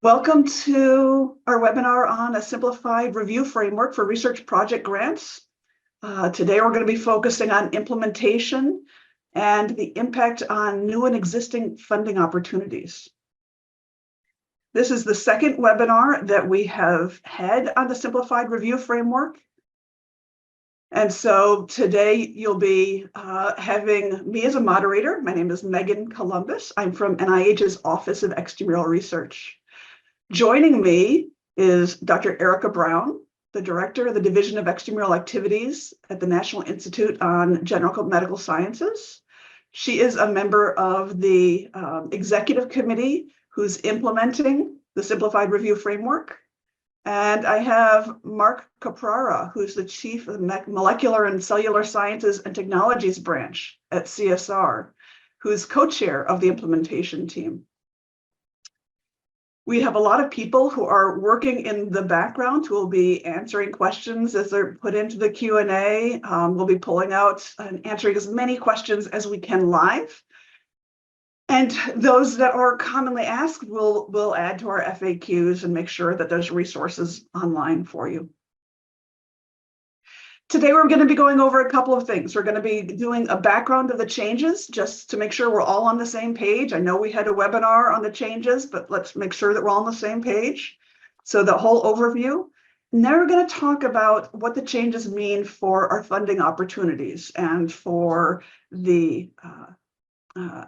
Welcome to our webinar on a simplified review framework for research project grants. Today, we're going to be focusing on implementation and the impact on new and existing funding opportunities. This is the second webinar that we have had on the simplified review framework. And so today you'll be having me as a moderator. My name is Megan Columbus. I'm from NIH's Office of Extramural Research. Joining me is Dr. Erica Brown, the Director of the Division of Extramural Activities at the National Institute on General Medical Sciences. She is a member of the Executive Committee who's implementing the Simplified Review Framework. And I have Mark Caprara, who's the Chief of the Molecular and Cellular Sciences and Technologies branch at CSR, who's co-chair of the implementation team. We have a lot of people who are working in the background who will be answering questions as they're put into the Q&A. We'll be pulling out and answering as many questions as we can live. And those that are commonly asked, we'll add to our FAQs and make sure that there's resources online for you. Today, we're going to be going over a couple of things. We're going to be doing a background of the changes just to make sure we're all on the same page. I know we had a webinar on the changes, but let's make sure that we're all on the same page. So the whole overview. And then we're going to talk about what the changes mean for our funding opportunities and for the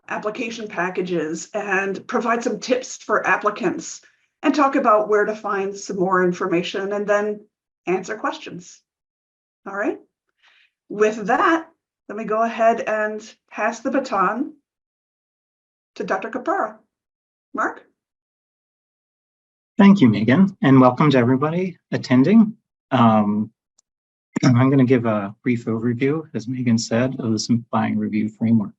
application packages, and provide some tips for applicants and talk about where to find some more information and then answer questions. All right. With that, let me go ahead and pass the baton to Dr. Caprara. Mark? Thank you, Megan, and welcome to everybody attending. I'm going to give a brief overview, as Megan said, of the Simplifying Review Framework.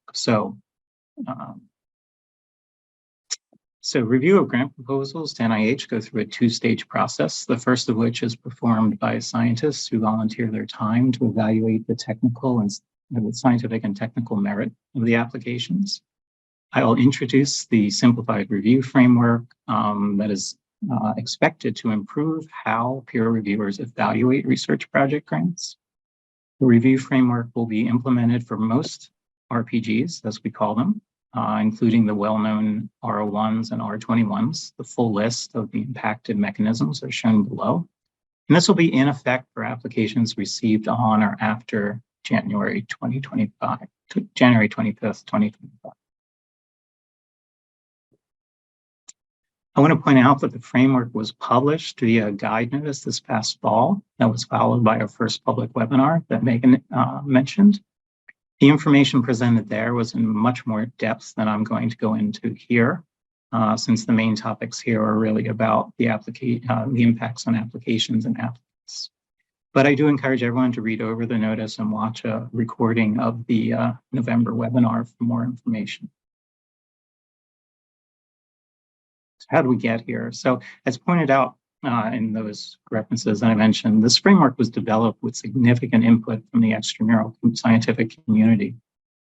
So review of grant proposals to NIH go through a two-stage process, the first of which is performed by scientists who volunteer their time to evaluate the technical and the scientific and technical merit of the applications. I will introduce the Simplified Review Framework that is expected to improve how peer reviewers evaluate research project grants. The review framework will be implemented for most RPGs, as we call them, including the well-known R01s and R21s. The full list of the impacted mechanisms are shown below. And this will be in effect for applications received on or after January 25th, 2025. I want to point out that the framework was published via a guide notice this past fall that was followed by our first public webinar that Megan mentioned. The information presented there was in much more depth than I'm going to go into here, since the main topics here are really about the impacts on applications and applicants. But I do encourage everyone to read over the notice and watch a recording of the November webinar for more information. So how do we get here? So as pointed out in those references that I mentioned, this framework was developed with significant input from the extramural scientific community.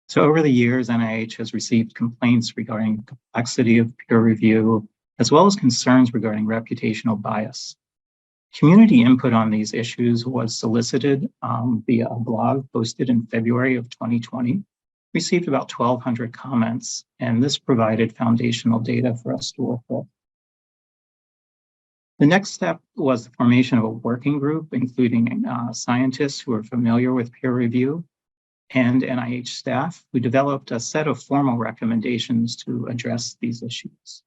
So over the years, NIH has received complaints regarding complexity of peer review, as well as concerns regarding reputational bias. Community input on these issues was solicited via a blog posted in February of 2020, received about 1,200 comments, and this provided foundational data for us to work with. The next step was the formation of a working group, including scientists who are familiar with peer review and NIH staff, who developed a set of formal recommendations to address these issues.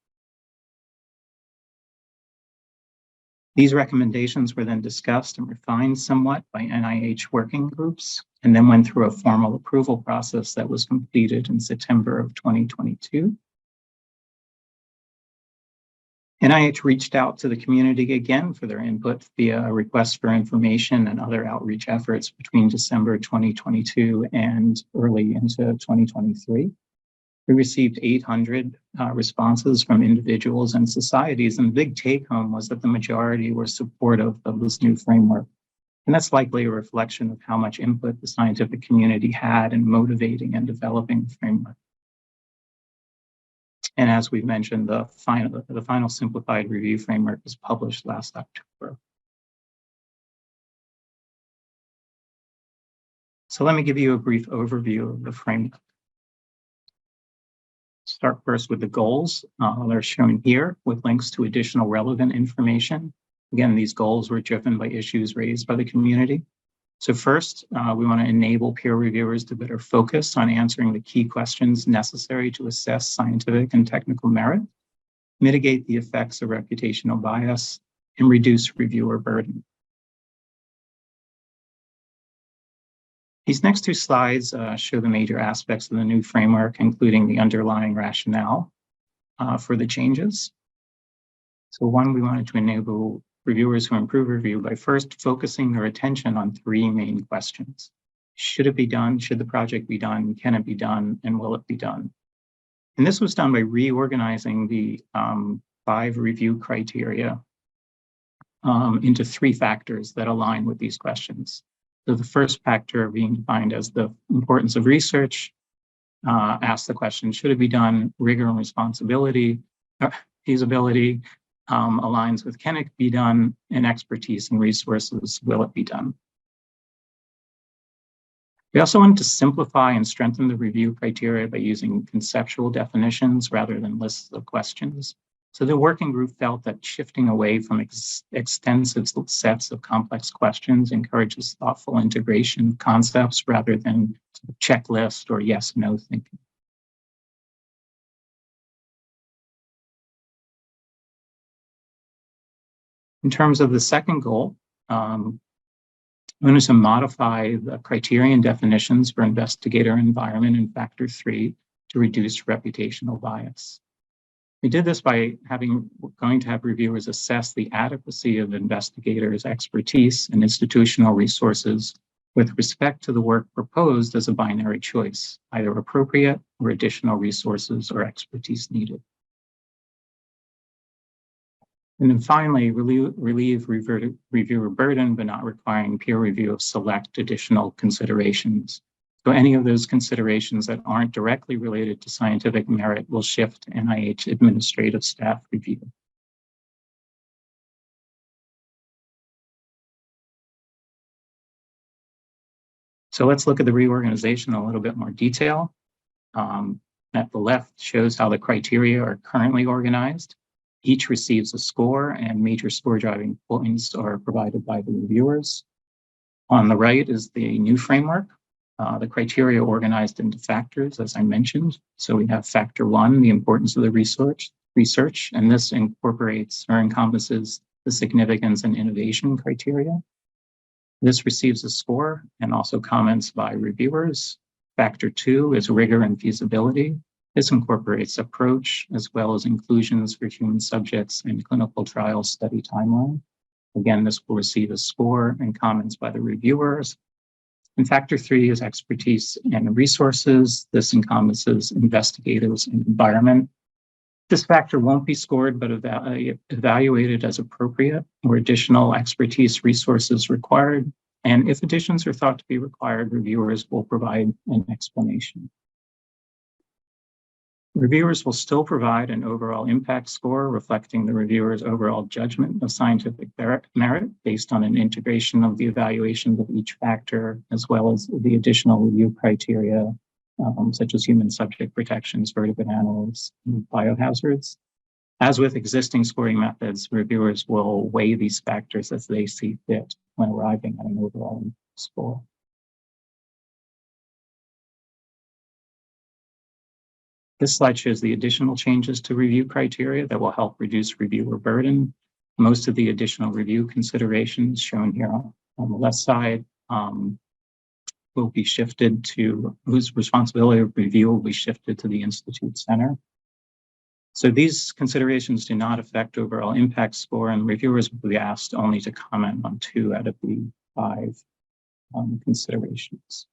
These recommendations were then discussed and refined somewhat by NIH working groups, and then went through a formal approval process that was completed in September of 2022. NIH reached out to the community again for their input via a request for information and other outreach efforts between December 2022 and early into 2023. We received 800 responses from individuals and societies, and the big take-home was that the majority were supportive of this new framework. And that's likely a reflection of how much input the scientific community had in motivating and developing the framework. And as we mentioned, the final simplified review framework was published last October. So let me give you a brief overview of the framework. Start first with the goals. They're shown here with links to additional relevant information. Again, these goals were driven by issues raised by the community. So first, we want to enable peer reviewers to better focus on answering the key questions necessary to assess scientific and technical merit, mitigate the effects of reputational bias, and reduce reviewer burden. These next two slides show the major aspects of the new framework, including the underlying rationale for the changes. So one, we wanted to enable reviewers who improve review by first focusing their attention on three main questions. Should it be done? Should the project be done? Can it be done? And will it be done? And this was done by reorganizing the 5 review criteria into 3 factors that align with these questions. So the first factor being defined as the importance of research, asks the question, should it be done? Rigor and responsibility, feasibility aligns with can it be done, and expertise and resources, will it be done? We also wanted to simplify and strengthen the review criteria by using conceptual definitions rather than lists of questions. So the working group felt that shifting away from extensive sets of complex questions encourages thoughtful integration of concepts rather than checklist or yes/no thinking. In terms of the second goal, we wanted to modify the criterion definitions for investigator environment in Factor 3 to reduce reputational bias. We did this by going to have reviewers assess the adequacy of investigators' expertise and institutional resources with respect to the work proposed as a binary choice, either appropriate or additional resources or expertise needed. And then finally, relieve reviewer burden, but not requiring peer review of select additional considerations. So any of those considerations that aren't directly related to scientific merit will shift to NIH administrative staff review. So let's look at the reorganization in a little bit more detail. At the left shows how the criteria are currently organized. Each receives a score, and major score driving points are provided by the reviewers. On the right is the new framework. The criteria organized into factors, as I mentioned. So we have factor 1, the importance of the research, and this incorporates or encompasses the significance and innovation criteria. This receives a score and also comments by reviewers. Factor 2 is rigor and feasibility. This incorporates approach as well as inclusions for human subjects and clinical trial study timeline. Again, this will receive a score and comments by the reviewers. And factor 3 is expertise and resources. This encompasses investigators and environment. This factor won't be scored, but evaluated as appropriate or additional expertise resources required. And if additions are thought to be required, reviewers will provide an explanation. Reviewers will still provide an overall impact score reflecting the reviewer's overall judgment of scientific merit based on an integration of the evaluations of each factor, as well as the additional review criteria, such as human subject protections, vertebrate animals, and biohazards. As with existing scoring methods, reviewers will weigh these factors as they see fit when arriving at an overall score. This slide shows the additional changes to review criteria that will help reduce reviewer burden. Most of the additional review considerations shown here on the left side will be shifted to, whose responsibility of review will be shifted to the Institute Center. So these considerations do not affect overall impact score, and reviewers will be asked only to comment on 2 out of the 5 considerations.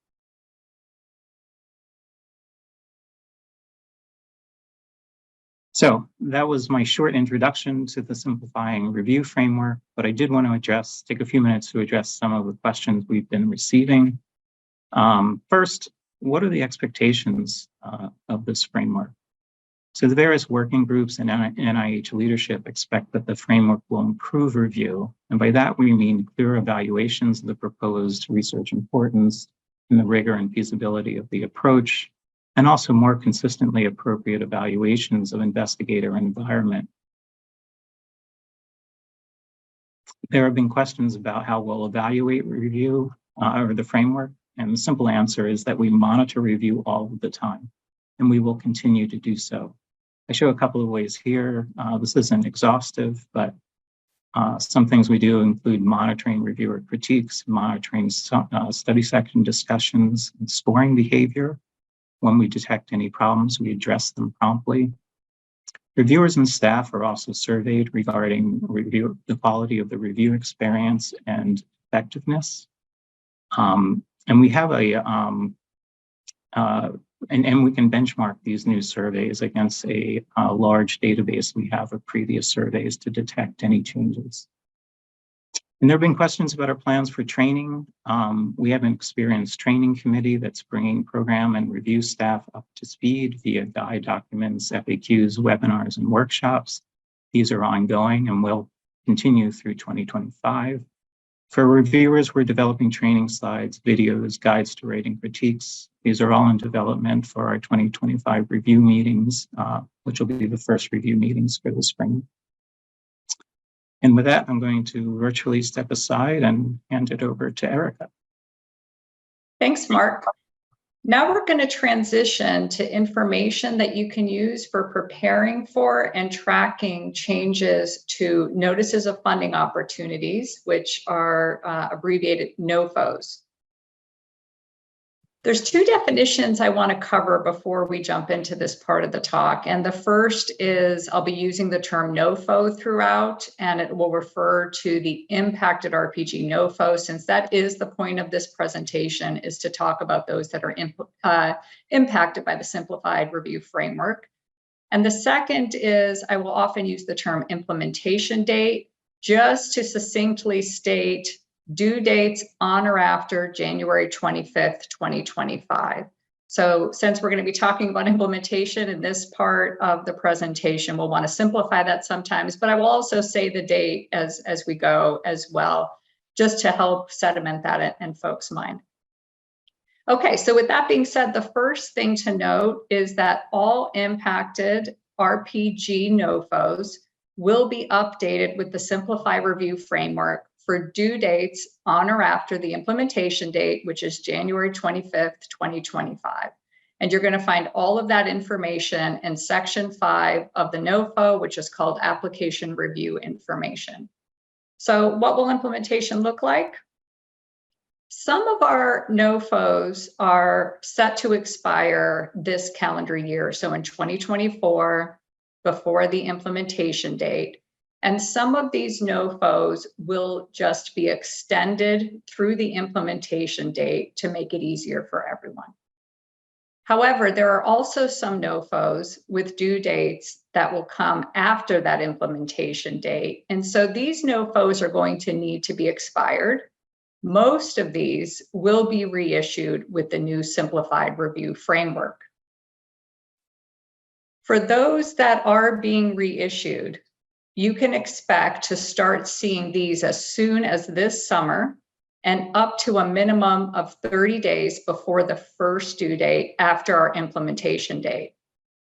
So that was my short introduction to the simplifying review framework, but I did want to take a few minutes to address some of the questions we've been receiving. First, what are the expectations of this framework? So the various working groups and NIH leadership expect that the framework will improve review. And by that, we mean clear evaluations of the proposed research importance and the rigor and feasibility of the approach, and also more consistently appropriate evaluations of investigator and environment. There have been questions about how we'll evaluate review or the framework, and the simple answer is that we monitor review all of the time, and we will continue to do so. I show a couple of ways here. This isn't exhaustive, but some things we do include monitoring reviewer critiques, monitoring study section discussions, and scoring behavior. When we detect any problems, we address them promptly. Reviewers and staff are also surveyed regarding the quality of the review experience and effectiveness. And we have and we can benchmark these new surveys against a large database we have of previous surveys to detect any changes. And there have been questions about our plans for training. We have an experienced training committee that's bringing program and review staff up to speed via guide documents, FAQs, webinars, and workshops. These are ongoing and will continue through 2025. For reviewers, we're developing training slides, videos, guides to rating critiques. These are all in development for our 2025 review meetings, which will be the first review meetings for the spring. And with that, I'm going to virtually step aside and hand it over to Erica. Thanks, Mark. Now we're going to transition to information that you can use for preparing for and tracking changes to notices of funding opportunities, which are abbreviated NOFOs. There's two definitions I want to cover before we jump into this part of the talk. And the first is I'll be using the term NOFO throughout, and it will refer to the impacted RPG NOFO, since that is the point of this presentation, is to talk about those that are impacted by the Simplified Review Framework. And the second is I will often use the term implementation date, just to succinctly state due dates on or after January 25th, 2025. So since we're going to be talking about implementation in this part of the presentation, we'll want to simplify that sometimes, but I will also say the date as we go as well, just to help sediment that in folks' mind. Okay, so with that being said, the first thing to note is that all impacted RPG NOFOs will be updated with the Simplified Review Framework for due dates on or after the implementation date, which is January 25th, 2025. And you're going to find all of that information in Section 5 of the NOFO, which is called Application Review Information. So what will implementation look like? Some of our NOFOs are set to expire this calendar year, so in 2024, before the implementation date. And some of these NOFOs will just be extended through the implementation date to make it easier for everyone. However, there are also some NOFOs with due dates that will come after that implementation date. And so these NOFOs are going to need to be expired. Most of these will be reissued with the new Simplified Review Framework. For those that are being reissued, you can expect to start seeing these as soon as this summer and up to a minimum of 30 days before the first due date after our implementation date.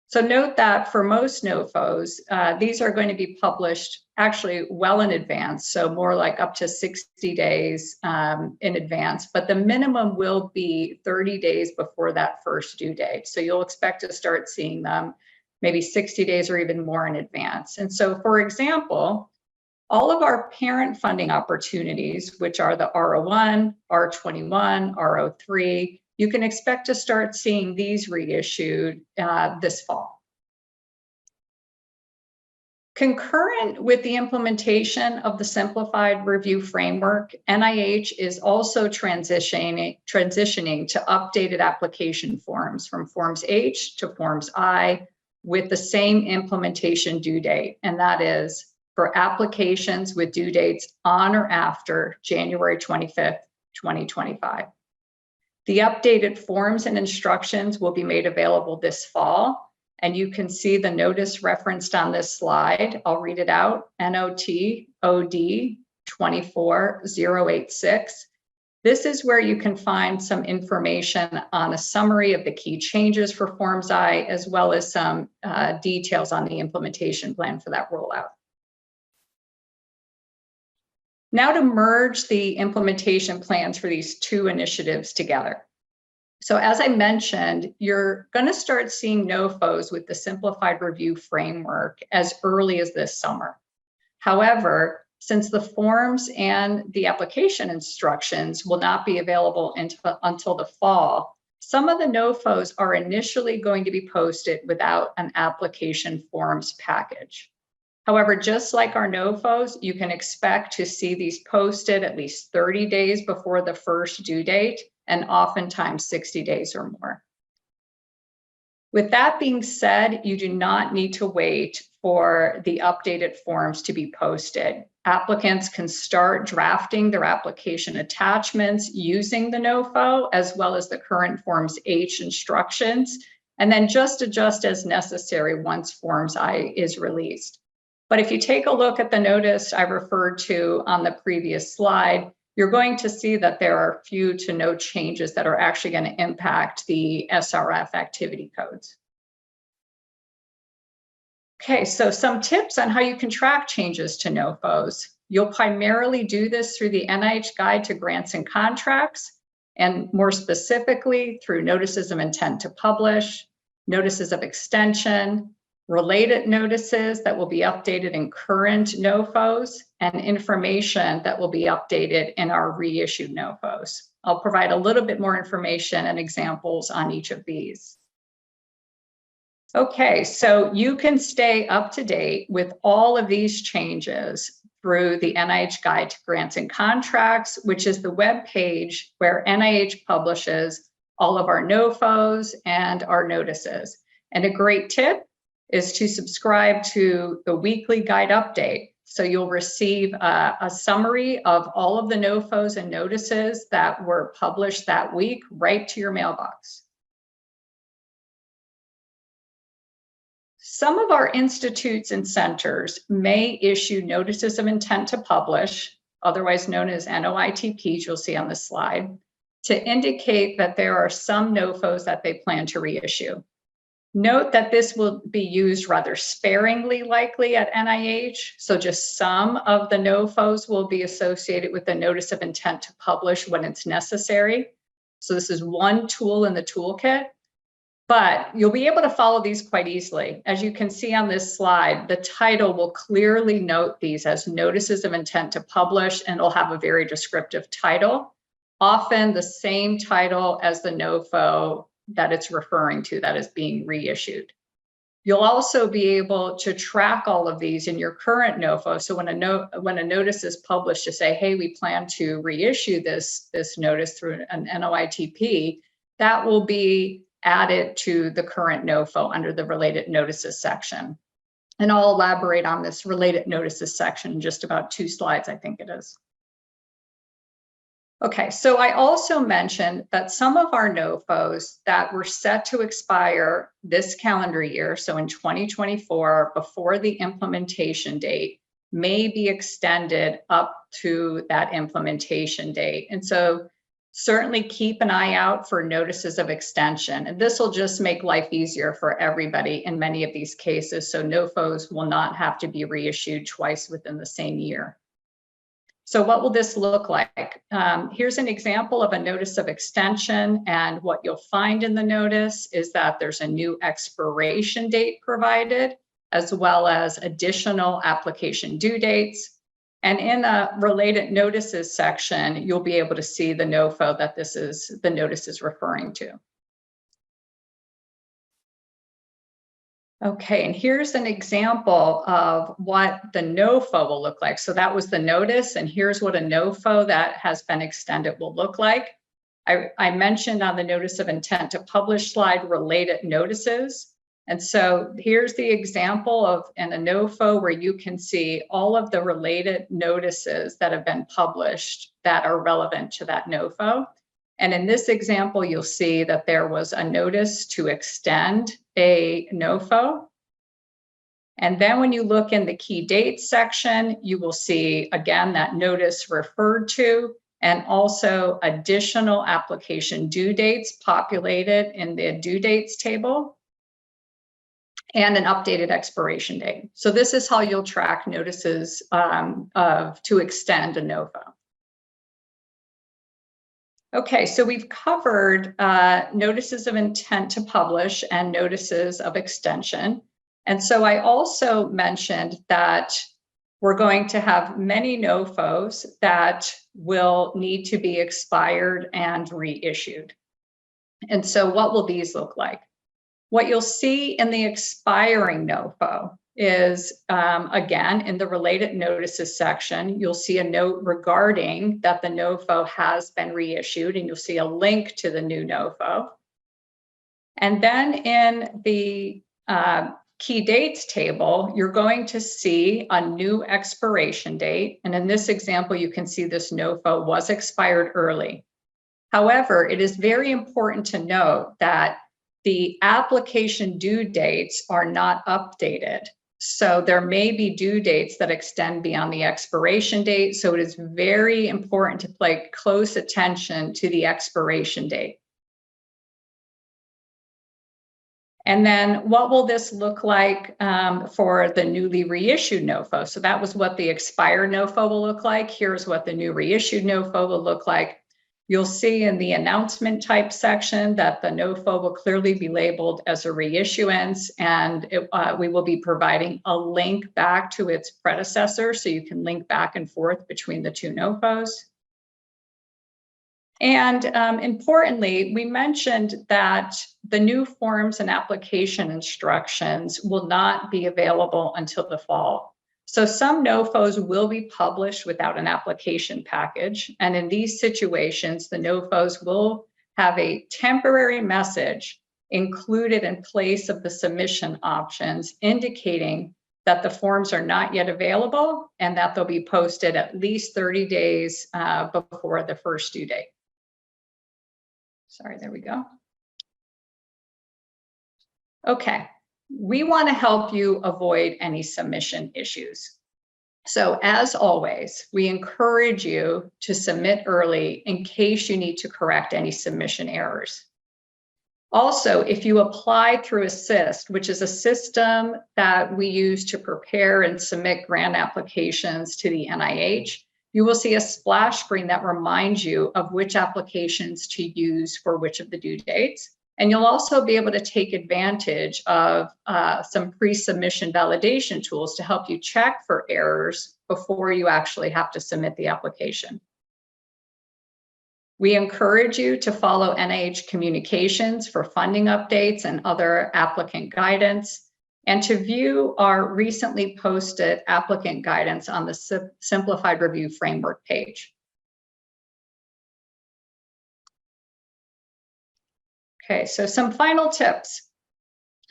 So note that for most NOFOs, these are going to be published actually well in advance, so more like up to 60 days in advance, but the minimum will be 30 days before that first due date. So you'll expect to start seeing them maybe 60 days or even more in advance. And so, for example, all of our parent funding opportunities, which are the R01, R21, R03, you can expect to start seeing these reissued this fall. Concurrent with the implementation of the Simplified Review Framework, NIH is also transitioning to updated application forms, from Forms H to Forms I, with the same implementation due date, and that is for applications with due dates on or after January 25th, 2025. The updated forms and instructions will be made available this fall, And you can see the notice referenced on this slide. I'll read it out, NOT-OD 24086. This is where you can find some information on a summary of the key changes for Forms I, as well as some details on the implementation plan for that rollout. Now to merge the implementation plans for these two initiatives together. So as I mentioned, you're going to start seeing NOFOs with the Simplified Review Framework as early as this summer. However, since the forms and the application instructions will not be available until the fall, some of the NOFOs are initially going to be posted without an application forms package. However, just like our NOFOs, you can expect to see these posted at least 30 days before the first due date, and oftentimes 60 days or more. With that being said, you do not need to wait for the updated forms to be posted. Applicants can start drafting their application attachments using the NOFO, as well as the current Forms H instructions, and then just adjust as necessary once Forms I is released. But if you take a look at the notice I referred to on the previous slide, you're going to see that there are few to no changes that are actually going to impact the SRF activity codes. Okay, so some tips on how you can track changes to NOFOs. You'll primarily do this through the NIH Guide to Grants and Contracts, and more specifically through notices of intent to publish, notices of extension, related notices that will be updated in current NOFOs, and information that will be updated in our reissued NOFOs. I'll provide a little bit more information and examples on each of these. Okay, so you can stay up to date with all of these changes through the NIH Guide to Grants and Contracts, which is the web page where NIH publishes all of our NOFOs and our notices. And a great tip is to subscribe to the weekly guide update. So you'll receive a summary of all of the NOFOs and notices that were published that week right to your mailbox. Some of our institutes and centers may issue notices of intent to publish, otherwise known as NOITPs, you'll see on this slide, to indicate that there are some NOFOs that they plan to reissue. Note that this will be used rather sparingly likely at NIH, so just some of the NOFOs will be associated with the notice of intent to publish when it's necessary. So this is one tool in the toolkit, but you'll be able to follow these quite easily. As you can see on this slide, the title will clearly note these as notices of intent to publish, and it'll have a very descriptive title, often the same title as the NOFO that it's referring to that is being reissued. You'll also be able to track all of these in your current NOFO. So when a notice is published to say, hey, we plan to reissue this notice through an NOITP, that will be added to the current NOFO under the related notices section. And I'll elaborate on this related notices section in just about 2 slides, I think it is. Okay, so I also mentioned that some of our NOFOs that were set to expire this calendar year, so in 2024, before the implementation date, may be extended up to that implementation date. And so certainly keep an eye out for notices of extension. And this will just make life easier for everybody in many of these cases. So NOFOs will not have to be reissued twice within the same year. So what will this look like? Here's an example of a notice of extension, and what you'll find in the notice is that there's a new expiration date provided, as well as additional application due dates. And in a related notices section, you'll be able to see the NOFO that the notice is referring to. Okay, and here's an example of what the NOFO will look like. So that was the notice, and here's what a NOFO that has been extended will look like. I mentioned on the notice of intent to publish slide related notices. And so here's the example of in a NOFO where you can see all of the related notices that have been published that are relevant to that NOFO. And in this example, you'll see that there was a notice to extend a NOFO. And then when you look in the key dates section, you will see, again, that notice referred to, and also additional application due dates populated in the due dates table, and an updated expiration date. So this is how you'll track notices to extend a NOFO. Okay, so we've covered notices of intent to publish and notices of extension. And so I also mentioned that we're going to have many NOFOs that will need to be expired and reissued. And so what will these look like? What you'll see in the expiring NOFO is, again, in the related notices section, you'll see a note regarding that the NOFO has been reissued, and you'll see a link to the new NOFO. And then in the key dates table, you're going to see a new expiration date. And in this example, you can see this NOFO was expired early. However, it is very important to note that the application due dates are not updated. So there may be due dates that extend beyond the expiration date. So it is very important to pay close attention to the expiration date. And then what will this look like for the newly reissued NOFO? So that was what the expired NOFO will look like. Here's what the new reissued NOFO will look like. You'll see in the announcement type section that the NOFO will clearly be labeled as a reissuance, and we will be providing a link back to its predecessor, so you can link back and forth between the two NOFOs. And importantly, we mentioned that the new forms and application instructions will not be available until the fall. So some NOFOs will be published without an application package. And in these situations, the NOFOs will have a temporary message included in place of the submission options, indicating that the forms are not yet available and that they'll be posted at least 30 days before the first due date. Sorry, there we go. Okay, we want to help you avoid any submission issues. So as always, we encourage you to submit early in case you need to correct any submission errors. Also, if you apply through Assist, which is a system that we use to prepare and submit grant applications to the NIH, you will see a splash screen that reminds you of which applications to use for which of the due dates. And you'll also be able to take advantage of some pre-submission validation tools to help you check for errors before you actually have to submit the application. We encourage you to follow NIH communications for funding updates and other applicant guidance, and to view our recently posted applicant guidance on the Simplified Review Framework page. Okay, so some final tips.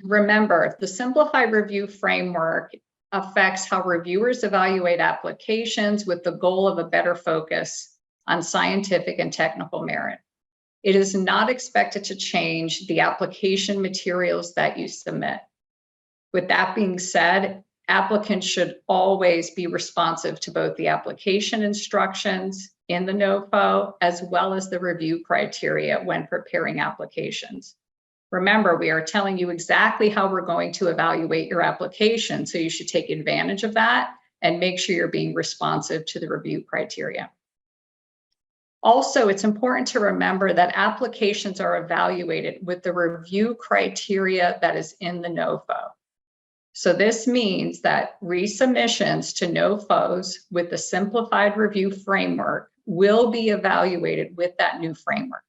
Remember, the Simplified Review Framework affects how reviewers evaluate applications with the goal of a better focus on scientific and technical merit. It is not expected to change the application materials that you submit. With that being said, applicants should always be responsive to both the application instructions in the NOFO as well as the review criteria when preparing applications. Remember, we are telling you exactly how we're going to evaluate your application, so you should take advantage of that and make sure you're being responsive to the review criteria. Also, it's important to remember that applications are evaluated with the review criteria that is in the NOFO. So this means that resubmissions to NOFOs with the Simplified Review Framework will be evaluated with that new framework.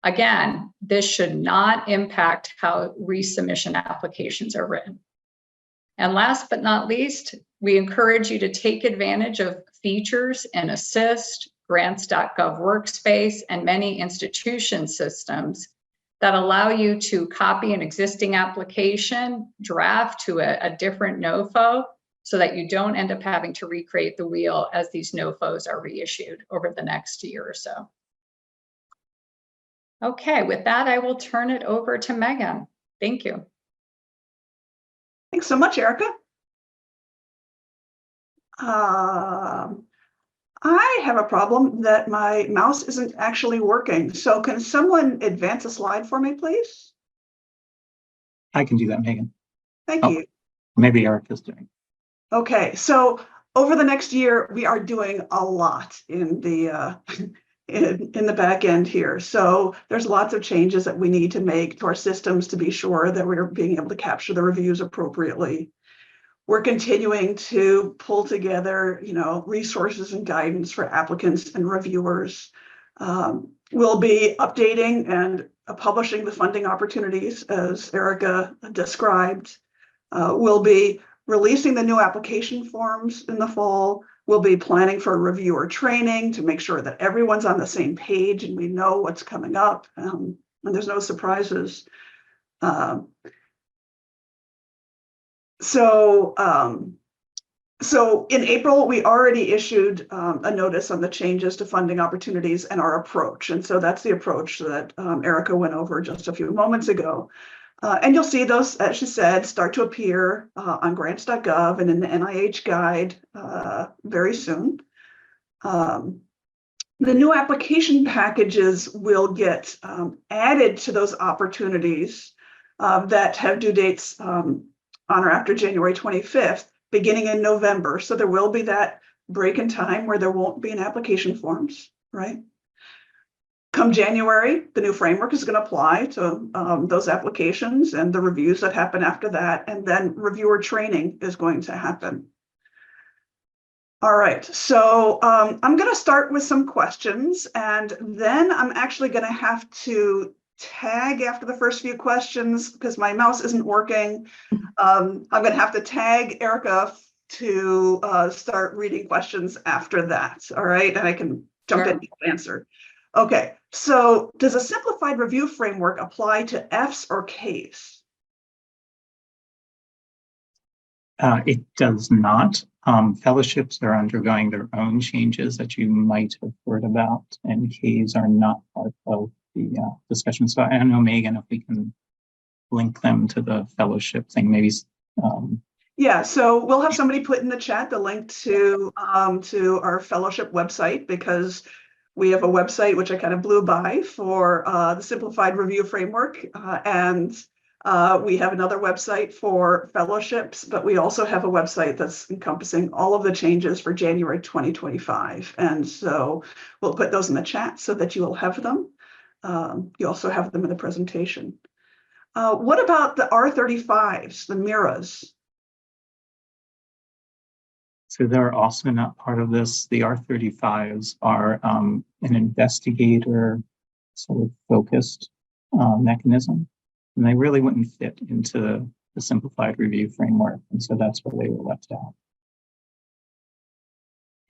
Again, this should not impact how resubmission applications are written. And last but not least, we encourage you to take advantage of features in Assist, grants.gov workspace, and many institution systems that allow you to copy an existing application, draft to a different NOFO, so that you don't end up having to recreate the wheel as these NOFOs are reissued over the next year or so. Okay, with that, I will turn it over to Megan. Thank you. Thanks so much, Erica. I have a problem that my mouse isn't actually working. So can someone advance a slide for me, please? I can do that, Megan. Thank you. Maybe Erica's doing. Okay, so over the next year, we are doing a lot in the in the back end here. So there's lots of changes that we need to make to our systems to be sure that we're being able to capture the reviews appropriately. We're continuing to pull together, resources and guidance for applicants and reviewers. We'll be updating and publishing the funding opportunities as Erica described. We'll be releasing the new application forms in the fall. We'll be planning for reviewer training to make sure that everyone's on the same page and we know what's coming up and there's no surprises. So in April, we already issued a notice on the changes to funding opportunities and our approach. And so that's the approach that Erica went over just a few moments ago. And you'll see those, as she said, start to appear on grants.gov and in the NIH guide very soon. The new application packages will get added to those opportunities that have due dates on or after January 25th, beginning in November. So there will be that break in time where there won't be an application forms, right? Come January, the new framework is going to apply to those applications and the reviews that happen after that. And then reviewer training is going to happen. All right, so I'm going to start with some questions, and then I'm actually going to have to tag after the first few questions because my mouse isn't working. I'm going to have to tag Erica to start reading questions after that. All right, and I can jump in and answer. Okay, so does a simplified review framework apply to Fs or Ks? It does not. Fellowships are undergoing their own changes that you might have heard about, and Ks are not part of the discussion. So I don't know, Megan, if we can link them to the fellowship thing, maybe. Yeah, so we'll have somebody put in the chat the link to our fellowship website, because we have a website which I kind of blew by for the Simplified Review Framework, and we have another website for fellowships, but we also have a website that's encompassing all of the changes for January 2025. And so we'll put those in the chat so that you will have them. You also have them in the presentation. What about the R35s, the MIRAs? So they're also not part of this. The R35s are an investigator sort of focused mechanism, and they really wouldn't fit into the simplified review framework. And so that's where they were left out.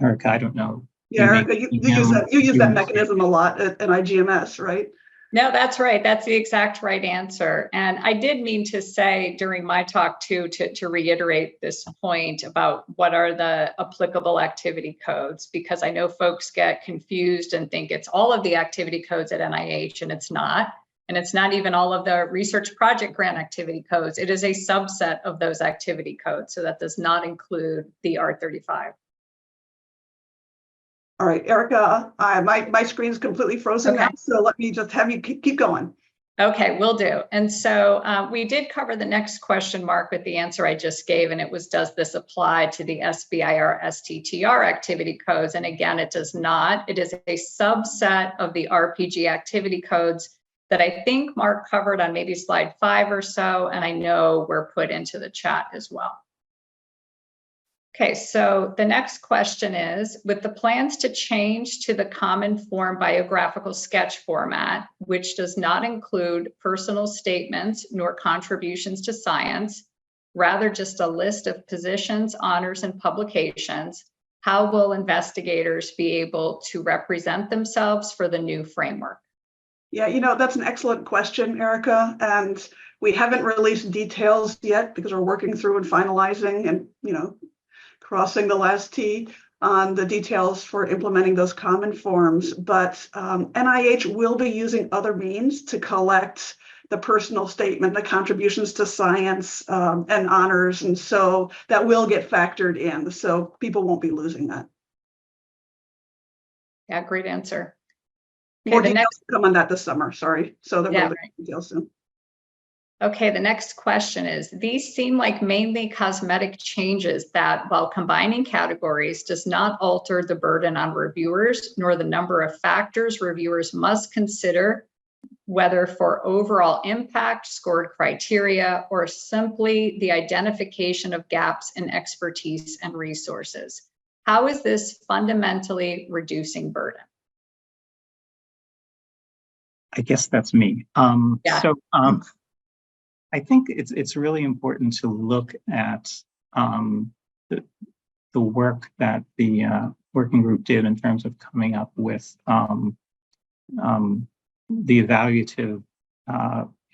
Erica, I don't know. Yeah, Erica, you use that mechanism a lot at IGMS, right? No, that's right. That's the exact right answer. And I did mean to say during my talk too, to reiterate this point about what are the applicable activity codes, because I know folks get confused and think it's all of the activity codes at NIH, and it's not. And it's not even all of the research project grant activity codes. It is a subset of those activity codes. So that does not include the R35. All right, Erica, my screen is completely frozen now, so let me just have you keep going. Okay, will do. And so we did cover the next question mark with the answer I just gave, and it was, does this apply to the SBIR, STTR activity codes? And again, it does not. It is a subset of the RPG activity codes that I think Mark covered on maybe slide 5 or so, and I know were put into the chat as well. Okay, so the next question is, with the plans to change to the common form biographical sketch format, which does not include personal statements nor contributions to science, rather just a list of positions, honors, and publications, how will investigators be able to represent themselves for the new framework? Yeah, that's an excellent question, Erica, and we haven't released details yet because we're working through and finalizing and, crossing the last T on the details for implementing those common forms. But NIH will be using other means to collect the personal statement, the contributions to science, and honors. And so that will get factored in. So people won't be losing that. Yeah, great answer. More Okay, the details next, come on that this summer, sorry. So there yeah, will be details soon. okay, the next question is, these seem like mainly cosmetic changes that, while combining categories, does not alter the burden on reviewers, nor the number of factors reviewers must consider, whether for overall impact, scored criteria, or simply the identification of gaps in expertise and resources. How is this fundamentally reducing burden? I guess that's me. Yeah. So I think it's really important to look at the work that the working group did in terms of coming up with the evaluative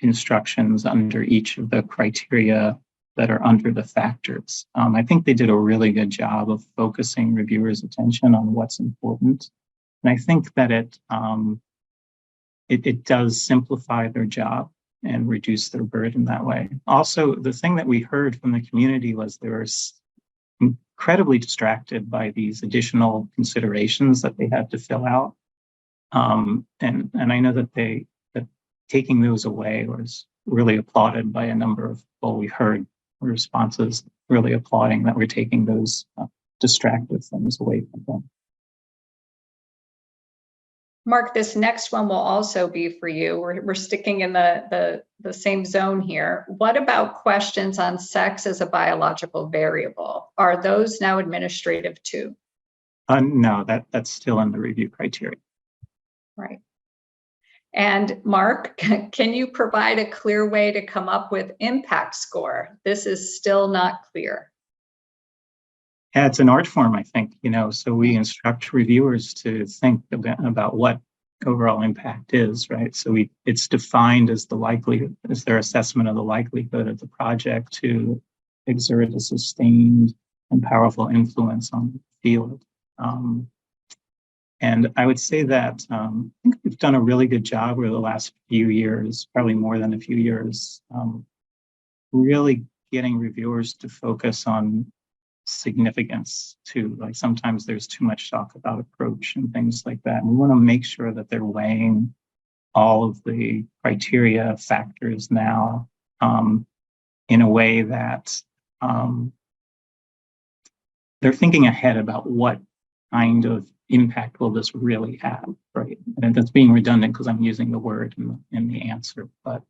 instructions under each of the criteria that are under the factors. I think they did a really good job of focusing reviewers' attention on what's important. And I think that it does simplify their job and reduce their burden that way. Also, the thing that we heard from the community was they were incredibly distracted by these additional considerations that they had to fill out. And I know that taking those away was really applauded by a number of what we heard responses, really applauding that we're taking those distractive things away from them. Mark, this next one will also be for you. We're sticking in the same zone here. What about questions on sex as a biological variable? Are those now administrative too? No, that's still in the review criteria. Right. And Mark, can you provide a clear way to come up with impact score? This is still not clear. Yeah, it's an art form, I think, so we instruct reviewers to think about what overall impact is, right? So it's defined as their assessment of the likelihood of the project to exert a sustained and powerful influence on the field. And I would say that I think we've done a really good job over the last few years, probably more than a few years, really getting reviewers to focus on significance too. Like sometimes there's too much talk about approach and things like that. And we want to make sure that they're weighing all of the criteria factors now in a way that they're thinking ahead about what kind of impact will this really have, right? And that's being redundant because I'm using the word in the answer. But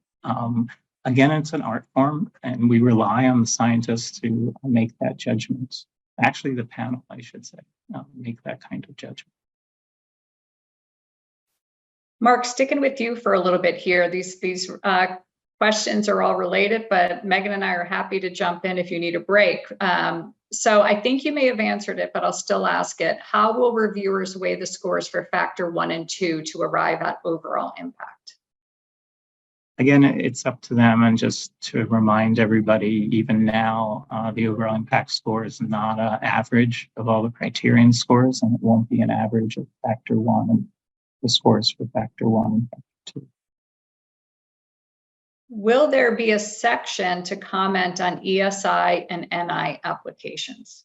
again, it's an art form, and we rely on the scientists to make that judgment. Actually, the panel, I should say, make that kind of judgment. Mark, sticking with you for a little bit here. These questions are all related, but Megan and I are happy to jump in if you need a break. So I think you may have answered it, but I'll still ask it. How will reviewers weigh the scores for factor 1 and 2 to arrive at overall impact? Again, it's up to them, and just to remind everybody, even now, the overall impact score is not an average of all the criterion scores, and it won't be an average of factor 1 and the scores for factor 1 and factor 2. Will there be a section to comment on ESI and NI applications?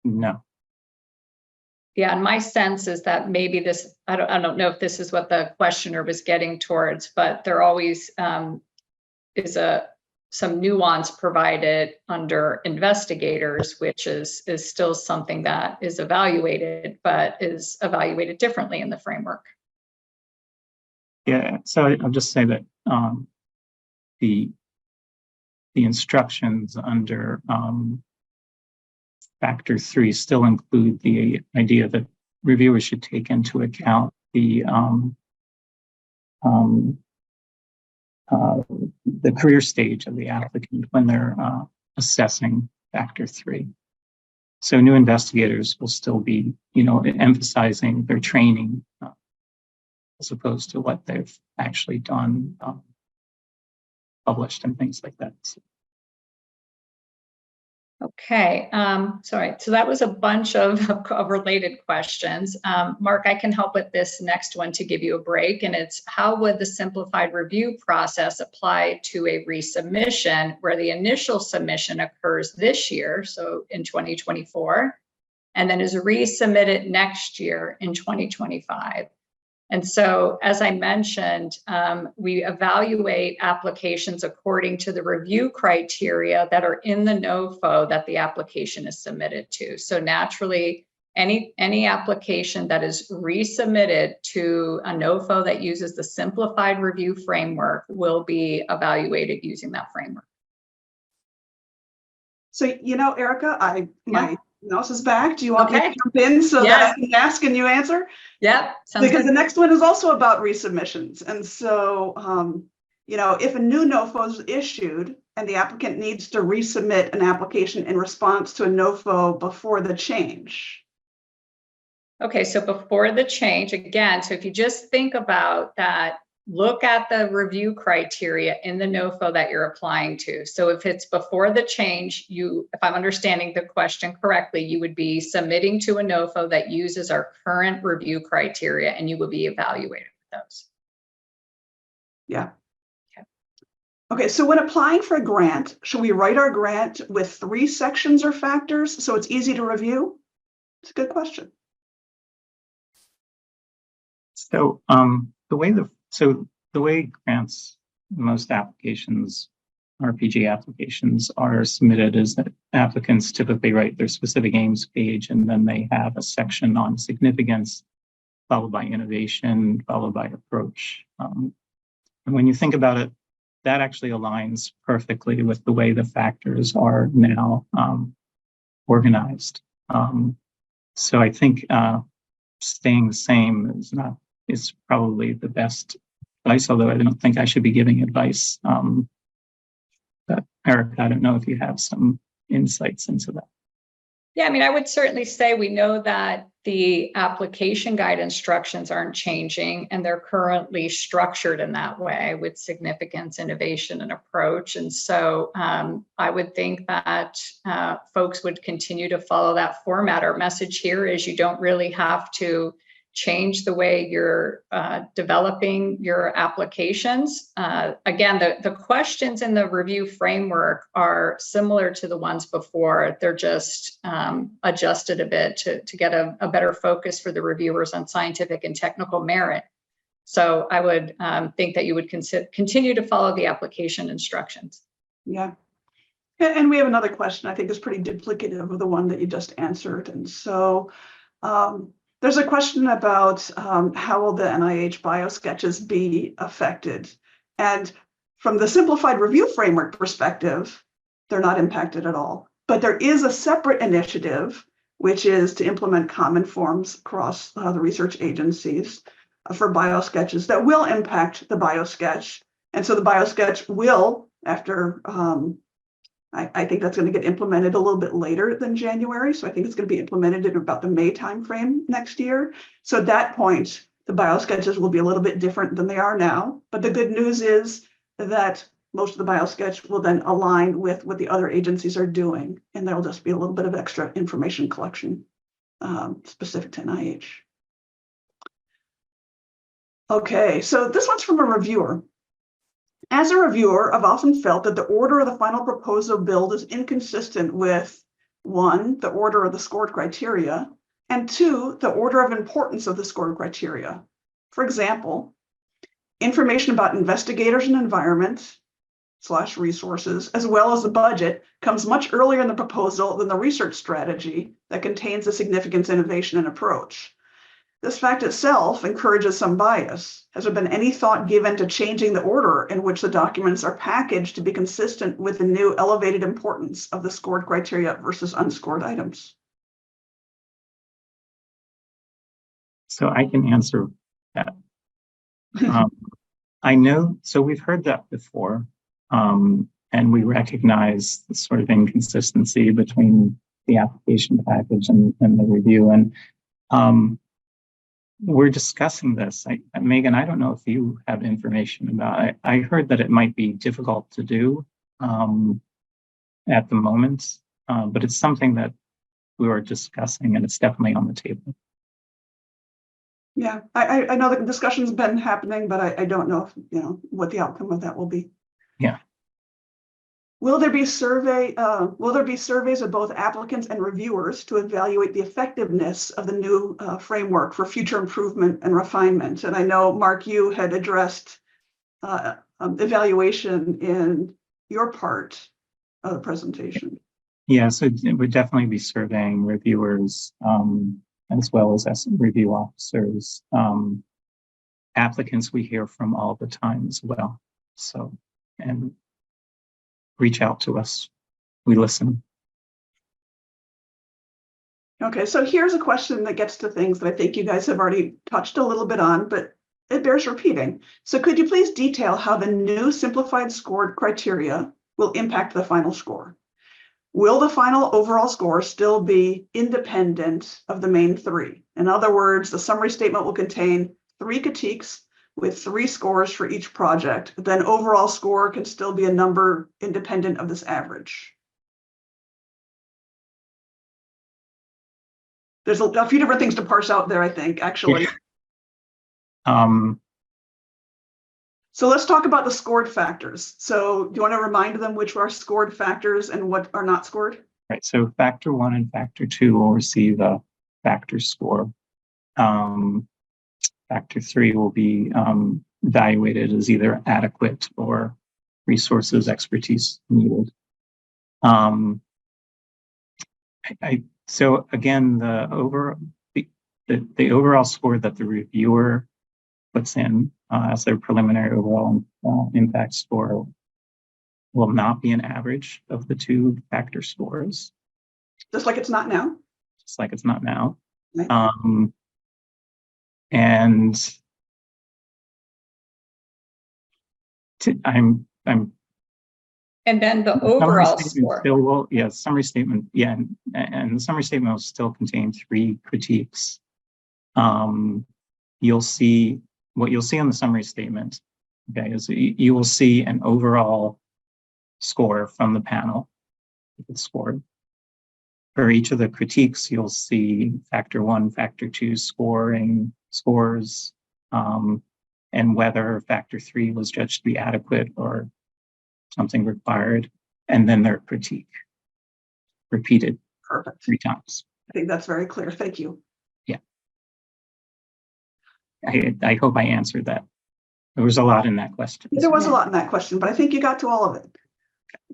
No. Yeah, and my sense is that maybe this, I don't know if this is what the questioner was getting towards, but there always is some nuance provided under investigators, which is still something that is evaluated, but is evaluated differently in the framework. Yeah, so I'll just say that the instructions under factor 3 still include the idea that reviewers should take into account the career stage of the applicant when they're assessing factor 3. So new investigators will still be, emphasizing their training as opposed to what they've actually done, published and things like that. So. Okay, sorry. So that was a bunch of related questions. Mark, I can help with this next one to give you a break, and it's how would the simplified review process apply to a resubmission where the initial submission occurs this year, so in 2024, and then is resubmitted next year in 2025. And so, as I mentioned, we evaluate applications according to the review criteria that are in the NOFO that the application is submitted to. So naturally, any application that is resubmitted to a NOFO that uses the simplified review framework will be evaluated using that framework. So, Erica, my mouse is back. Do you want me to jump in so Yeah. that I can ask and you answer? Yep. Because the next one is also about resubmissions. And so, if a new NOFO is issued and the applicant needs to resubmit an application in response to a NOFO before the change. Okay, so before the change, again, so if you just think about that, look at the review criteria in the NOFO that you're applying to. So if it's before the change, if I'm understanding the question correctly, you would be submitting to a NOFO that uses our current review criteria, and you will be evaluated with those. Yeah. Okay, so when applying for a grant, should we write our grant with 3 sections or factors so it's easy to review? It's a good question. So the way grants, most applications, RPG applications are submitted is that applicants typically write their specific aims page, and then they have a section on significance, followed by innovation, followed by approach. And when you think about it, that actually aligns perfectly with the way the factors are now organized. So I think staying the same is probably the best advice, although I don't think I should be giving advice. But Eric, I don't know if you have some insights into that. Yeah, I mean, I would certainly say we know that the application guide instructions aren't changing, and they're currently structured in that way with significance, innovation, and approach. And so I would think that folks would continue to follow that format. Our message here is you don't really have to change the way you're developing your applications. Again, the questions in the review framework are similar to the ones before. They're just adjusted a bit to get a better focus for the reviewers on scientific and technical merit. So I would think that you would continue to follow the application instructions. Yeah. And we have another question I think is pretty duplicative of the one that you just answered. And so there's a question about how will the NIH biosketches be affected? And from the simplified review framework perspective, they're not impacted at all. But there is a separate initiative, which is to implement common forms across the research agencies for biosketches that will impact the biosketch. And so the biosketch will, after I think that's going to get implemented a little bit later than January. So I think it's going to be implemented in about the May timeframe next year. So at that point, the biosketches will be a little bit different than they are now. But the good news is that most of the biosketch will then align with what the other agencies are doing. And there'll just be a little bit of extra information collection specific to NIH. Okay, so this one's from a reviewer. As a reviewer, I've often felt that the order of the final proposal build is inconsistent with 1, the order of the scored criteria, and 2, the order of importance of the scored criteria. For example, information about investigators and environment / resources, as well as the budget, comes much earlier in the proposal than the research strategy that contains the significance, innovation, and approach. This fact itself encourages some bias. Has there been any thought given to changing the order in which the documents are packaged to be consistent with the new elevated importance of the scored criteria versus unscored items? So I can answer that. I know, so we've heard that before, and we recognize the sort of inconsistency between the application package and the review. And we're discussing this. Megan, I don't know if you have information about it. I heard that it might be difficult to do at the moment. but it's something that we were discussing, and it's definitely on the table. Yeah, I know the discussion's been happening, but I don't know if, what the outcome of that will be. Yeah. Will there be surveys of both applicants and reviewers to evaluate the effectiveness of the new framework for future improvement and refinement? And I know, Mark, you had addressed evaluation in your part of the presentation. Yeah, so it would definitely be surveying reviewers, as well as review officers. Applicants we hear from all the time as well. So, and reach out to us. We listen. Okay, so here's a question that gets to things that I think you guys have already touched a little bit on, but it bears repeating. So could you please detail how the new simplified scored criteria will impact the final score? Will the final overall score still be independent of the main three? In other words, the summary statement will contain 3 critiques with 3 scores for each project. Then overall score can still be a number independent of this average. There's a few different things to parse out there, I think, actually. Yeah. So let's talk about the scored factors. So do you want to remind them which are scored factors and what are not scored? Right, so factor 1 and factor 2 will receive a factor score. Factor 3 will be evaluated as either adequate or resources expertise needed. So again, the overall score that the reviewer puts in as their preliminary overall impact score will not be an average of the 2 factor scores. Just like it's not now? Just like it's not now. Right. And And then the overall score. Summary statement, and the summary statement will still contain 3 critiques. You'll see what you'll see on the summary statement, okay, is you will see an overall score from the panel, if it's scored. For each of the critiques, you'll see factor 1, factor 2 scores, and whether factor 3 was judged to be adequate or something required, and then their critique repeated. Perfect. 3 times. I think that's very clear. Thank you. Yeah. I hope I answered that. There was a lot in that question. There was a lot in that question, but I think you got to all of it.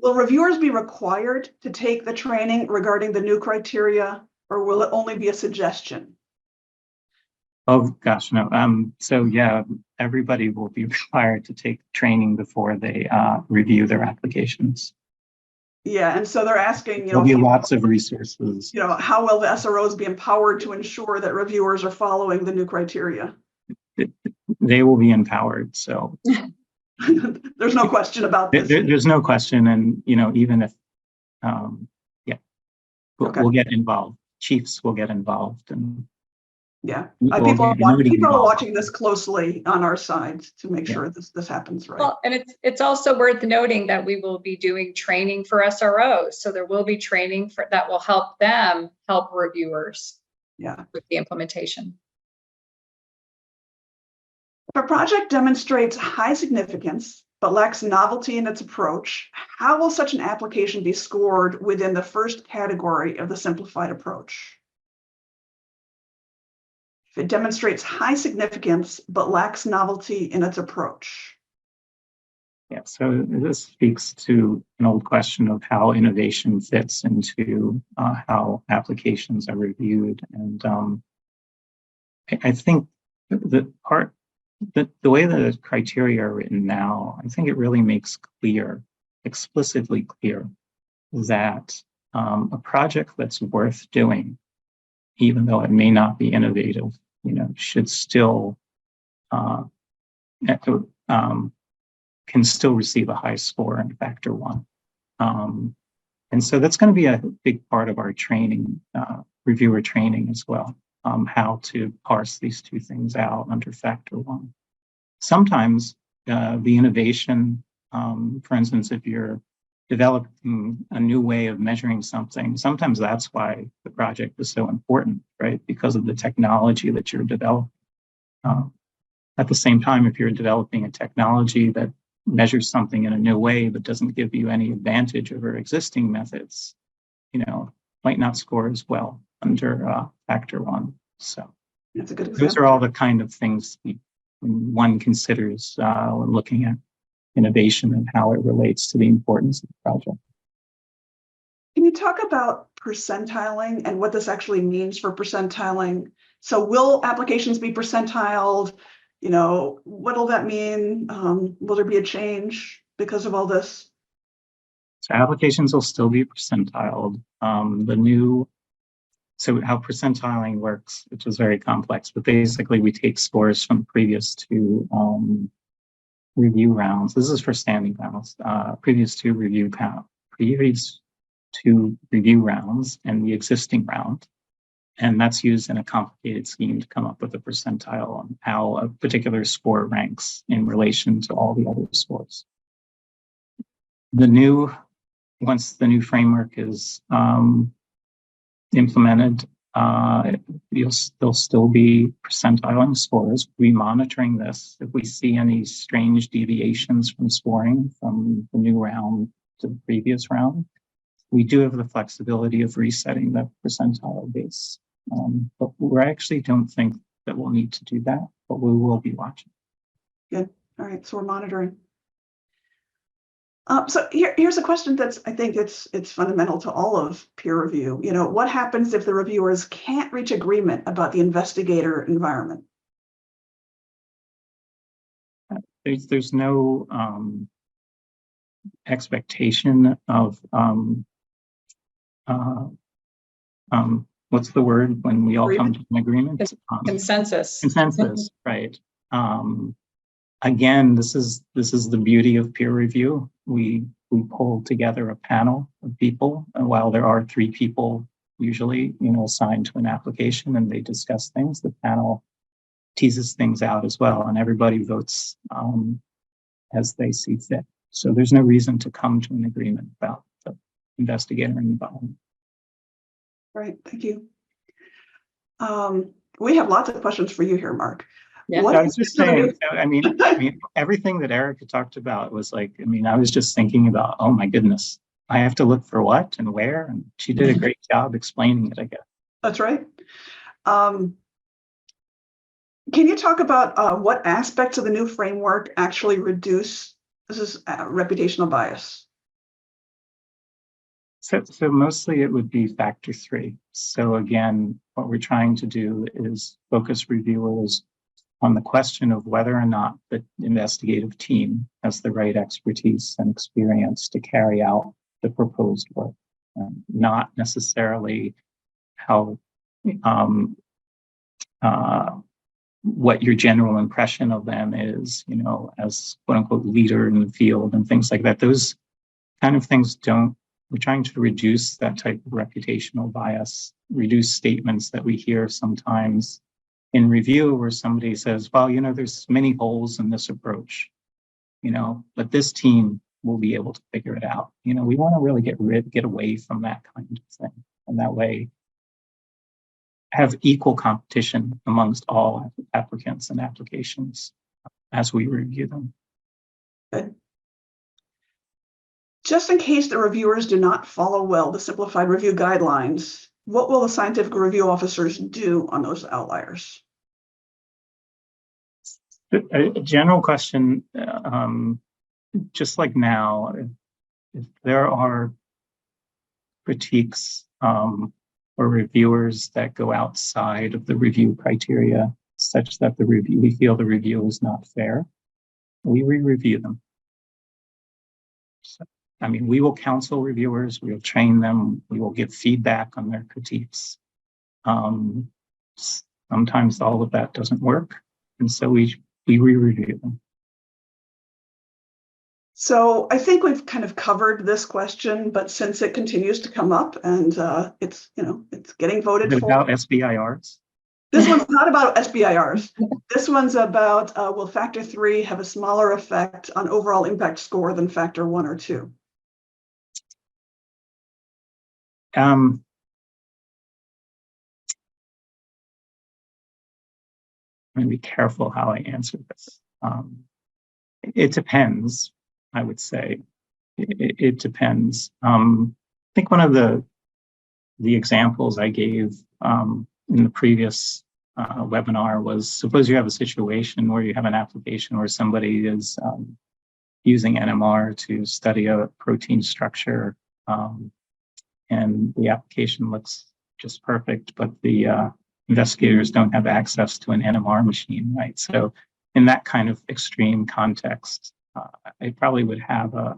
Will reviewers be required to take the training regarding the new criteria, or will it only be a suggestion? Oh gosh, no. So yeah, everybody will be required to take training before they review their applications. Yeah, and so they're asking, There'll be lots of resources. How will the SROs be empowered to ensure that reviewers are following the new criteria? They will be empowered. So there's no question about this. There's no question, and even if, we'll get involved. Chiefs will get involved, and people are watching this closely on our side to make sure this happens right. Well, and it's also worth noting that we will be doing training for SROs, so there will be training that will help them help reviewers. With the implementation. If a project demonstrates high significance but lacks novelty in its approach, how will such an application be scored within the first category of the simplified approach? If it demonstrates high significance but lacks novelty in its approach. Yeah, so this speaks to an old question of how innovation fits into how applications are reviewed. And I think the way the criteria are written now, I think it really makes explicitly clear, that a project that's worth doing, even though it may not be innovative, should still can still receive a high score in factor 1. And so that's going to be a big part of our training, reviewer training as well, how to parse these 2 things out under factor 1. Sometimes the innovation, for instance, if you're developing a new way of measuring something, sometimes that's why the project is so important, right? Because of the technology that you're developing. At the same time, if you're developing a technology that measures something in a new way but doesn't give you any advantage over existing methods, might not score as well under factor one. So That's a good example. those are all the kind of things one considers when looking at innovation and how it relates to the importance of the project. Can you talk about percentiling and what this actually means for percentiling? So will applications be percentiled? What'll that mean? Will there be a change because of all this? So applications will still be percentiled. So how percentiling works, which is very complex, but basically we take scores from previous two review rounds. This is for standing rounds, previous two review rounds and the existing round. And that's used in a complicated scheme to come up with a percentile on how a particular score ranks in relation to all the other scores. Once the new framework is implemented, there'll still be percentiling scores. We're monitoring this. If we see any strange deviations from scoring from the new round to the previous round, we do have the flexibility of resetting the percentile base. But we actually don't think that we'll need to do that, but we will be watching. Good. All right. So we're monitoring. So here's a question that's, I think it's fundamental to all of peer review. What happens if the reviewers can't reach agreement about the investigator environment? There's no expectation of what's the word when we all come to an agreement? Consensus. Consensus, right. Again, this is the beauty of peer review. We pull together a panel of people, and while there are 3 people usually, assigned to an application and they discuss things, the panel teases things out as well, and everybody votes as they see fit. So there's no reason to come to an agreement about the investigator involvement. Right. Thank you. We have lots of questions for you here, Mark. Yeah. I was just saying, I mean, everything that Erica talked about was like, I was just thinking about, oh my goodness, I have to look for what and where, and she did a great job explaining it, I guess. That's right. Can you talk about what aspects of the new framework actually reduce reputational bias? So mostly it would be factor 3. So again, what we're trying to do is focus reviewers on the question of whether or not the investigative team has the right expertise and experience to carry out the proposed work, not necessarily how what your general impression of them is, as quote unquote leader in the field and things like that. Those kind of things we're trying to reduce that type of reputational bias, reduce statements that we hear sometimes in review where somebody says, well, there's many holes in this approach, but this team will be able to figure it out. We want to really get away from that kind of thing. And that way have equal competition amongst all applicants and applications as we review them. Good. Just in case the reviewers do not follow well the simplified review guidelines, what will the scientific review officers do on those outliers? A general question, just like now, if there are critiques or reviewers that go outside of the review criteria such that we feel the review is not fair, we re-review them. So, we will counsel reviewers, we will train them, we will give feedback on their critiques. Sometimes all of that doesn't work, and so we re-review them. So I think we've kind of covered this question, but since it continues to come up and it's getting voted for. About SBIRs? This one's not about SBIRs. This one's about will factor 3 have a smaller effect on overall impact score than factor 1 or 2? I'm going to be careful how I answer this. It depends, I would say. It depends. I think one of the examples I gave in the previous webinar was, suppose you have a situation where you have an application where somebody is using NMR to study a protein structure, and the application looks just perfect, but the investigators don't have access to an NMR machine, right? So in that kind of extreme context, it probably would have a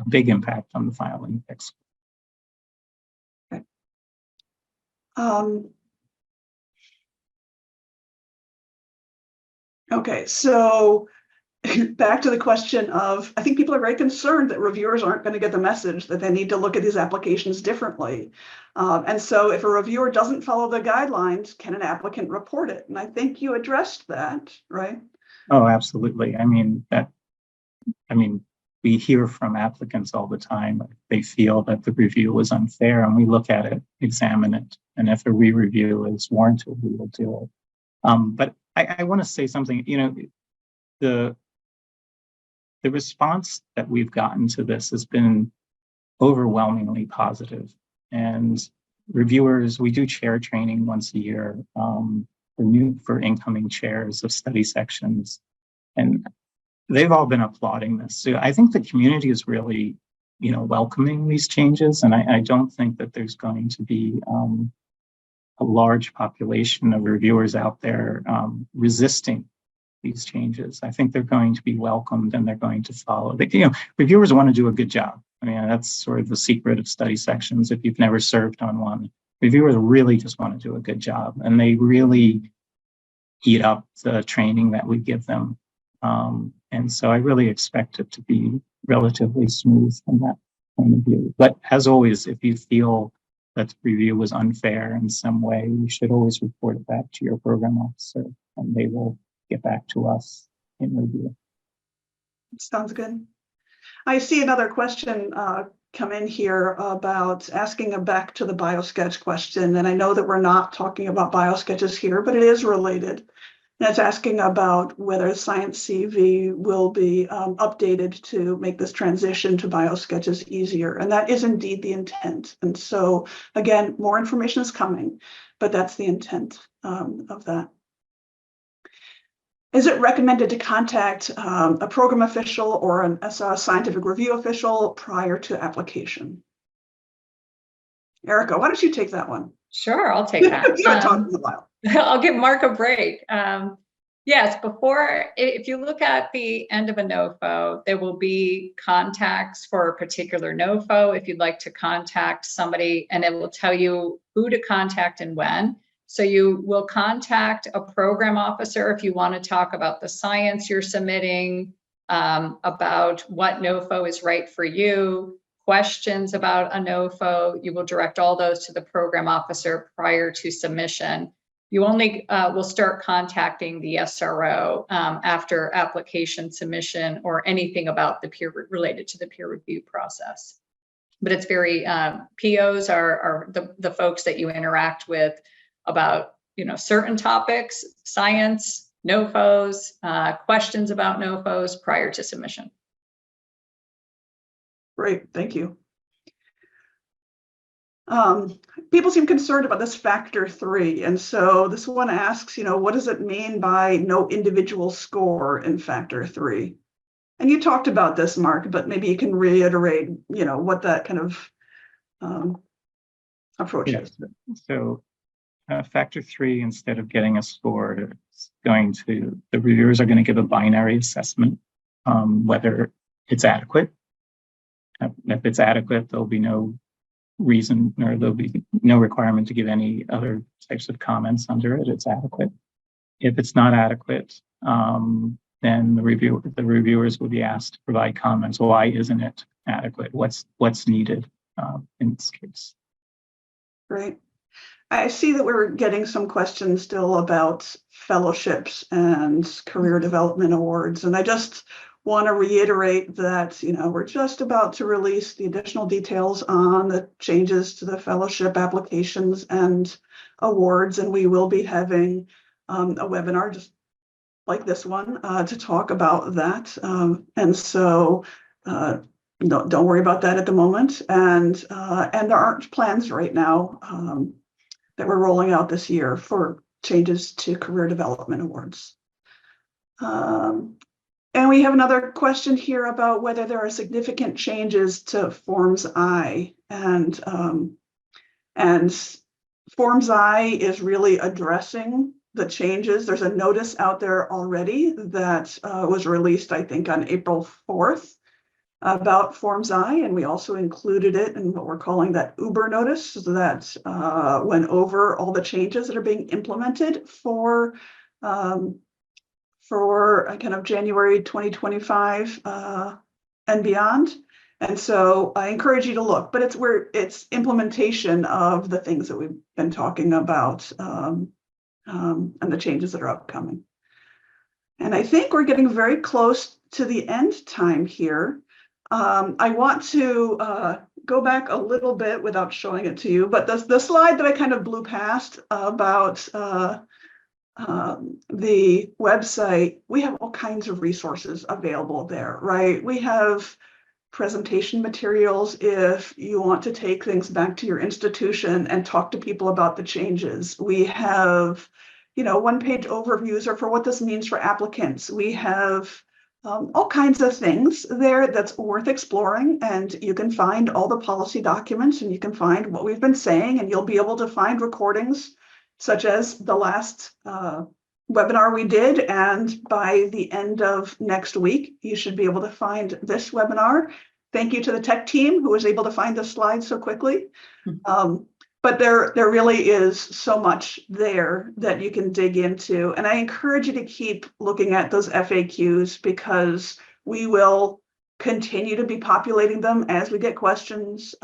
big impact on the final index. Okay, so back to the question of, I think people are very concerned that reviewers aren't going to get the message that they need to look at these applications differently. And so if a reviewer doesn't follow the guidelines, can an applicant report it? And I think you addressed that, right? Oh, absolutely. I mean, we hear from applicants all the time. They feel that the review was unfair, and we look at it, examine it, and if a re-review is warranted, we will do it. But I want to say something. The response that we've gotten to this has been overwhelmingly positive. And reviewers, we do chair training once a year for incoming chairs of study sections, and they've all been applauding this. So I think the community is really, welcoming these changes, and I don't think that there's going to be a large population of reviewers out there resisting these changes. I think they're going to be welcomed and they're going to follow. Reviewers want to do a good job. I mean, that's sort of the secret of study sections. If you've never served on one, reviewers really just want to do a good job, and they really eat up the training that we give them. And so I really expect it to be relatively smooth from that point of view. But as always, if you feel that the review was unfair in some way, you should always report it back to your program officer, and they will get back to us in review. Sounds good. I see another question come in here about asking back to the biosketch question. And I know that we're not talking about biosketches here, but it is related. And it's asking about whether Science CV will be updated to make this transition to biosketches easier. And that is indeed the intent. And so, again, more information is coming, but that's the intent of that. Is it recommended to contact a program official or a scientific review official prior to application? Erica, why don't you take that one? Sure, I'll take that. You haven't talked in a while. I'll give Mark a break. Yes, if you look at the end of a NOFO, there will be contacts for a particular NOFO if you'd like to contact somebody, and it will tell you who to contact and when. So you will contact a program officer if you want to talk about the science you're submitting, about what NOFO is right for you, questions about a NOFO. You will direct all those to the program officer prior to submission. You only will start contacting the SRO after application submission or anything about the related to the peer review process. But it's very, POs are the folks that you interact with about, certain topics, science, NOFOs, questions about NOFOs prior to submission. Great, thank you. People seem concerned about this factor 3. And so this one asks, what does it mean by no individual score in factor 3? And you talked about this, Mark, but maybe you can reiterate, what that kind of approach is. So factor 3, instead of getting a score, the reviewers are going to give a binary assessment, whether it's adequate. If it's adequate, there'll be no reason, or there'll be no requirement to give any other types of comments under it. It's adequate. If it's not adequate, then the reviewers will be asked to provide comments. Why isn't it adequate? What's needed in this case? Great. I see that we're getting some questions still about fellowships and career development awards. And I just want to reiterate that, we're just about to release the additional details on the changes to the fellowship applications and awards, and we will be having a webinar just like this one to talk about that. And so don't worry about that at the moment. And there aren't plans right now that we're rolling out this year for changes to career development awards. And we have another question here about whether there are significant changes to Forms I, and Forms I is really addressing the changes. There's a notice out there already that was released, I think, on April 4th about Forms I, and we also included it in what we're calling that Uber notice that went over all the changes that are being implemented for kind of January 2025 and beyond. And so I encourage you to look, but it's implementation of the things that we've been talking about and the changes that are upcoming. And I think we're getting very close to the end time here. I want to go back a little bit without showing it to you, but the slide that I kind of blew past about the website, we have all kinds of resources available there, right? We have presentation materials if you want to take things back to your institution and talk to people about the changes. We have, one-page overviews for what this means for applicants. We have all kinds of things there that's worth exploring, and you can find all the policy documents, and you can find what we've been saying, and you'll be able to find recordings such as the last webinar we did, and by the end of next week, you should be able to find this webinar. Thank you to the tech team who was able to find the slides so quickly. But there really is so much there that you can dig into. And I encourage you to keep looking at those FAQs, because we will continue to be populating them as we get questions.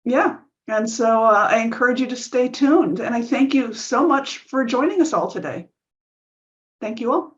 Yeah. And so I encourage you to stay tuned. And I thank you so much for joining us all today. Thank you all.